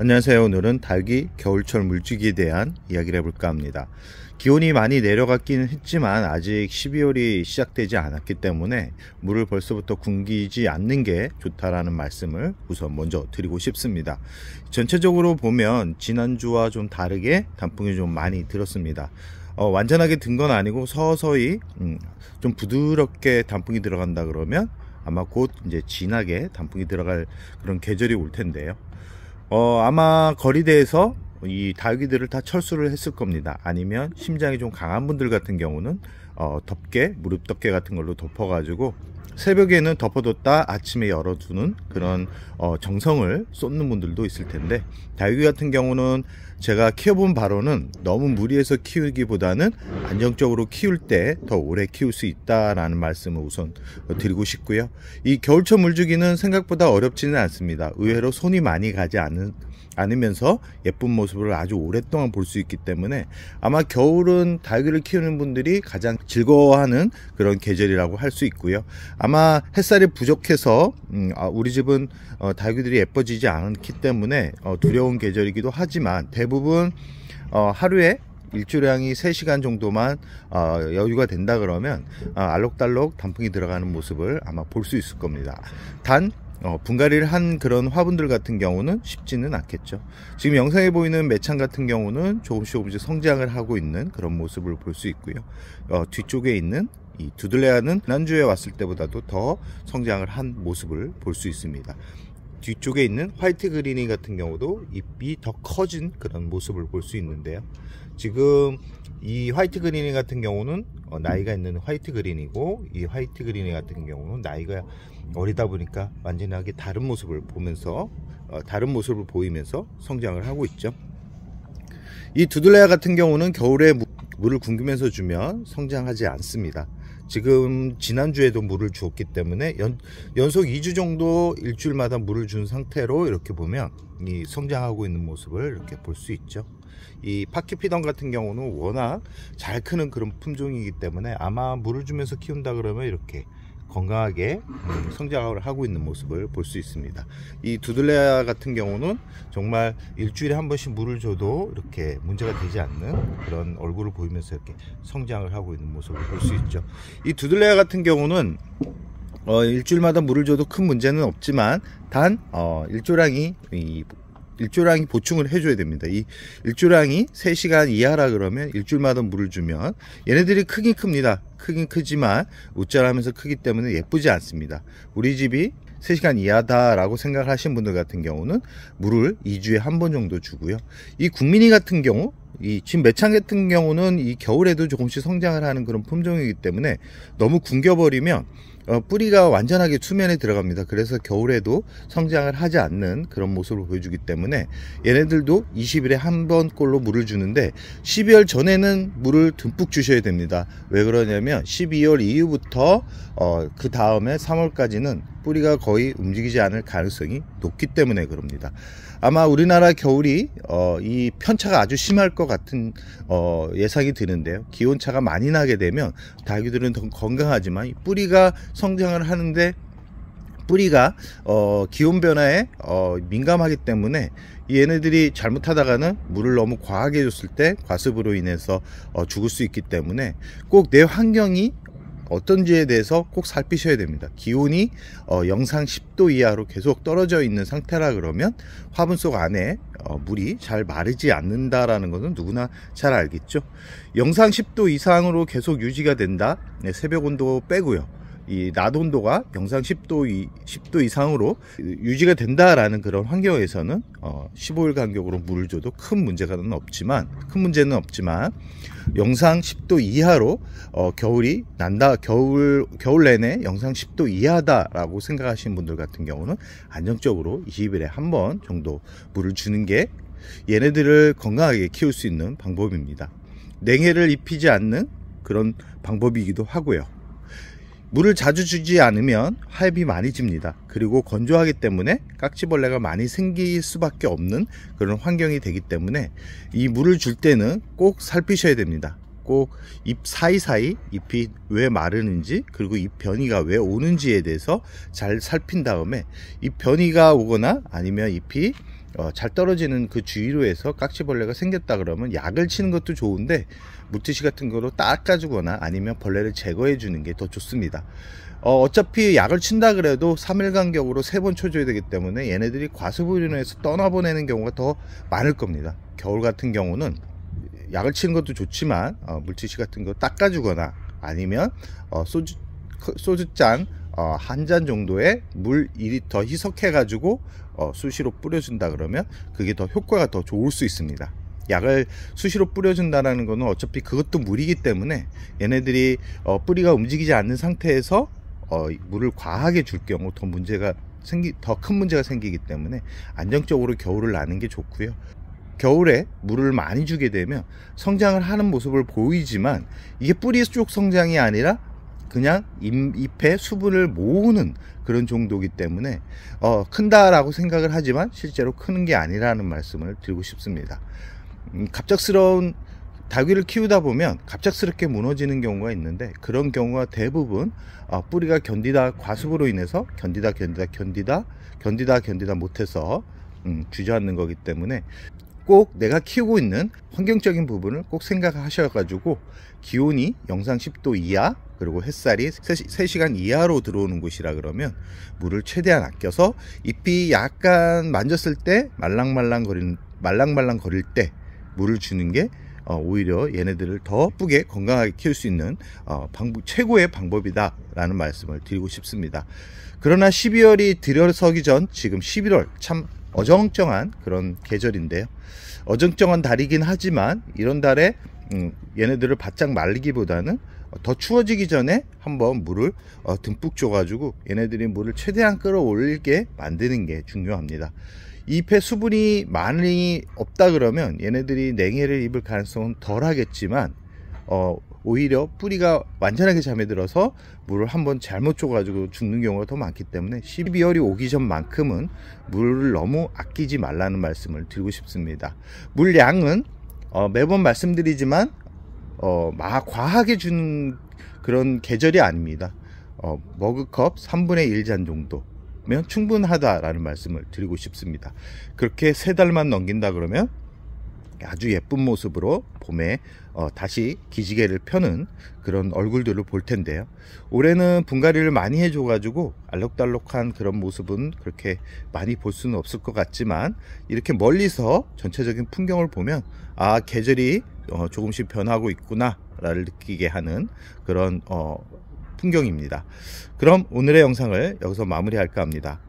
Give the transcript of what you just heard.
안녕하세요. 오늘은 닭이 겨울철 물주기에 대한 이야기를 해볼까 합니다. 기온이 많이 내려갔기는 했지만 아직 12월이 시작되지 않았기 때문에 물을 벌써부터 굶기지 않는 게 좋다라는 말씀을 우선 먼저 드리고 싶습니다. 전체적으로 보면 지난주와 좀 다르게 단풍이 좀 많이 들었습니다. 완전하게 든 건 아니고 서서히 좀 부드럽게 단풍이 들어간다 그러면 아마 곧 이제 진하게 단풍이 들어갈 그런 계절이 올 텐데요. 아마 거리대에서 이 닭이들을 다 철수를 했을 겁니다. 아니면 심장이 좀 강한 분들 같은 경우는 덮개, 무릎 덮개 같은 걸로 덮어가지고 새벽에는 덮어뒀다 아침에 열어두는 그런 정성을 쏟는 분들도 있을 텐데, 닭이 같은 경우는 제가 키워본 바로는 너무 무리해서 키우기보다는 안정적으로 키울 때 더 오래 키울 수 있다라는 말씀을 우선 드리고 싶고요. 이 겨울철 물주기는 생각보다 어렵지는 않습니다. 의외로 손이 많이 가지 않으면서 예쁜 모습을 아주 오랫동안 볼 수 있기 때문에 아마 겨울은 닭을 키우는 분들이 가장 즐거워하는 그런 계절이라고 할 수 있고요. 아마 햇살이 부족해서 우리 집은 닭들이 예뻐지지 않기 때문에 두려운 계절이기도 하지만, 대부분 하루에 일조량이 3시간 정도만 여유가 된다 그러면 알록달록 단풍이 들어가는 모습을 아마 볼 수 있을 겁니다. 단 분갈이를 한 그런 화분들 같은 경우는 쉽지는 않겠죠. 지금 영상에 보이는 매창 같은 경우는 조금씩 성장을 하고 있는 그런 모습을 볼 수 있고요. 뒤쪽에 있는 이 두들레아는 지난주에 왔을 때보다도 더 성장을 한 모습을 볼 수 있습니다. 뒤쪽에 있는 화이트 그린이 같은 경우도 잎이 더 커진 그런 모습을 볼 수 있는데요. 지금 이 화이트 그린이 같은 경우는 나이가 있는 화이트 그린이고, 이 화이트 그린이 같은 경우는 나이가 어리다 보니까 완전하게 다른 모습을 보이면서 성장을 하고 있죠. 이 두들레아 같은 경우는 겨울에 물을 굶기면서 주면 성장하지 않습니다. 지금 지난주에도 물을 주었기 때문에 연속 2주 정도 일주일마다 물을 준 상태로 이렇게 보면 이 성장하고 있는 모습을 이렇게 볼 수 있죠. 이 파키피던 같은 경우는 워낙 잘 크는 그런 품종이기 때문에 아마 물을 주면서 키운다 그러면 이렇게 건강하게 성장을 하고 있는 모습을 볼 수 있습니다. 이 두들레아 같은 경우는 정말 일주일에 한 번씩 물을 줘도 이렇게 문제가 되지 않는 그런 얼굴을 보이면서 이렇게 성장을 하고 있는 모습을 볼 수 있죠. 이 두들레아 같은 경우는 일주일마다 물을 줘도 큰 문제는 없지만, 단 일조량이 보충을 해줘야 됩니다. 이 일조량이 3시간 이하라 그러면 일주일마다 물을 주면 얘네들이 크긴 큽니다. 크긴 크지만 웃자라면서 크기 때문에 예쁘지 않습니다. 우리 집이 3시간 이하다 라고 생각하시는 분들 같은 경우는 물을 2주에 한 번 정도 주고요. 이 국민이 같은 경우, 이 지금 매창 같은 경우는 이 겨울에도 조금씩 성장을 하는 그런 품종이기 때문에 너무 굶겨버리면 뿌리가 완전하게 수면에 들어갑니다. 그래서 겨울에도 성장을 하지 않는 그런 모습을 보여주기 때문에 얘네들도 20일에 한 번꼴로 물을 주는데 12월 전에는 물을 듬뿍 주셔야 됩니다. 왜 그러냐면 12월 이후부터 그 다음에 3월까지는 뿌리가 거의 움직이지 않을 가능성이 높기 때문에 그럽니다. 아마 우리나라 겨울이 이 편차가 아주 심할 것 같은 예상이 드는데요. 기온차가 많이 나게 되면 닭이들은 더 건강하지만 뿌리가 성장을 하는데 뿌리가 기온 변화에 민감하기 때문에 얘네들이 잘못하다가는 물을 너무 과하게 줬을 때 과습으로 인해서 죽을 수 있기 때문에 꼭 내 환경이 어떤지에 대해서 꼭 살피셔야 됩니다. 기온이 영상 10도 이하로 계속 떨어져 있는 상태라 그러면 화분 속 안에 물이 잘 마르지 않는다라는 것은 누구나 잘 알겠죠. 영상 10도 이상으로 계속 유지가 된다. 새벽 온도 빼고요. 이 낮 온도가 영상 10도 이상으로 유지가 된다라는 그런 환경에서는 15일 간격으로 물을 줘도 큰 문제는 없지만 영상 10도 이하로 겨울이 난다, 겨울 내내 영상 10도 이하다라고 생각하시는 분들 같은 경우는 안정적으로 20일에 한 번 정도 물을 주는 게 얘네들을 건강하게 키울 수 있는 방법입니다. 냉해를 입히지 않는 그런 방법이기도 하고요. 물을 자주 주지 않으면 하엽이 많이 집니다. 그리고 건조하기 때문에 깍지벌레가 많이 생길 수밖에 없는 그런 환경이 되기 때문에 이 물을 줄 때는 꼭 살피셔야 됩니다. 꼭 잎 사이사이 잎이 왜 마르는지, 그리고 잎 변이가 왜 오는지에 대해서 잘 살핀 다음에 잎 변이가 오거나 아니면 잎이 잘 떨어지는 그 주위로 해서 깍지벌레가 생겼다 그러면 약을 치는 것도 좋은데 물티슈 같은 거로 닦아주거나 아니면 벌레를 제거해 주는 게 더 좋습니다. 어차피 약을 친다 그래도 3일 간격으로 3번 쳐줘야 되기 때문에 얘네들이 과습으로 인해서 떠나보내는 경우가 더 많을 겁니다. 겨울 같은 경우는 약을 치는 것도 좋지만 물티슈 같은 거 닦아주거나 아니면 소주잔 한 잔 정도의 물 2리터 희석해 가지고 수시로 뿌려준다 그러면 그게 더 효과가 더 좋을 수 있습니다. 약을 수시로 뿌려준다는 거는 어차피 그것도 물이기 때문에 얘네들이 뿌리가 움직이지 않는 상태에서 물을 과하게 줄 경우 더 큰 문제가 생기기 때문에 안정적으로 겨울을 나는 게 좋고요. 겨울에 물을 많이 주게 되면 성장을 하는 모습을 보이지만 이게 뿌리 쪽 성장이 아니라 그냥 잎에 수분을 모으는 그런 정도이기 때문에 큰다라고 생각을 하지만 실제로 크는 게 아니라는 말씀을 드리고 싶습니다. 갑작스러운 닭위를 키우다 보면 갑작스럽게 무너지는 경우가 있는데 그런 경우가 대부분 뿌리가 과습으로 인해서 견디다 못해서 주저앉는 거기 때문에 꼭 내가 키우고 있는 환경적인 부분을 꼭 생각하셔 가지고 기온이 영상 10도 이하 그리고 햇살이 3시간 이하로 들어오는 곳이라 그러면 물을 최대한 아껴서 잎이 약간 만졌을 때 말랑말랑 거릴 때 물을 주는 게 오히려 얘네들을 더 예쁘게 건강하게 키울 수 있는 최고의 방법이다 라는 말씀을 드리고 싶습니다. 그러나 12월이 들어서기 전 지금 11월 참 어정쩡한 그런 계절인데요. 어정쩡한 달이긴 하지만 이런 달에 얘네들을 바짝 말리기보다는 더 추워지기 전에 한번 물을 듬뿍 줘가지고 얘네들이 물을 최대한 끌어올리게 만드는 게 중요합니다. 잎에 수분이 많이 없다 그러면 얘네들이 냉해를 입을 가능성은 덜 하겠지만 오히려 뿌리가 완전하게 잠에 들어서 물을 한번 잘못 줘가지고 죽는 경우가 더 많기 때문에 12월이 오기 전만큼은 물을 너무 아끼지 말라는 말씀을 드리고 싶습니다. 물량은 매번 말씀드리지만 과하게 주는 그런 계절이 아닙니다. 머그컵 3분의 1잔 정도면 충분하다라는 말씀을 드리고 싶습니다. 그렇게 3달만 넘긴다 그러면 아주 예쁜 모습으로 봄에 다시 기지개를 펴는 그런 얼굴들을 볼 텐데요. 올해는 분갈이를 많이 해줘 가지고 알록달록한 그런 모습은 그렇게 많이 볼 수는 없을 것 같지만 이렇게 멀리서 전체적인 풍경을 보면 계절이 조금씩 변하고 있구나 라를 느끼게 하는 그런 풍경입니다. 그럼 오늘의 영상을 여기서 마무리할까 합니다.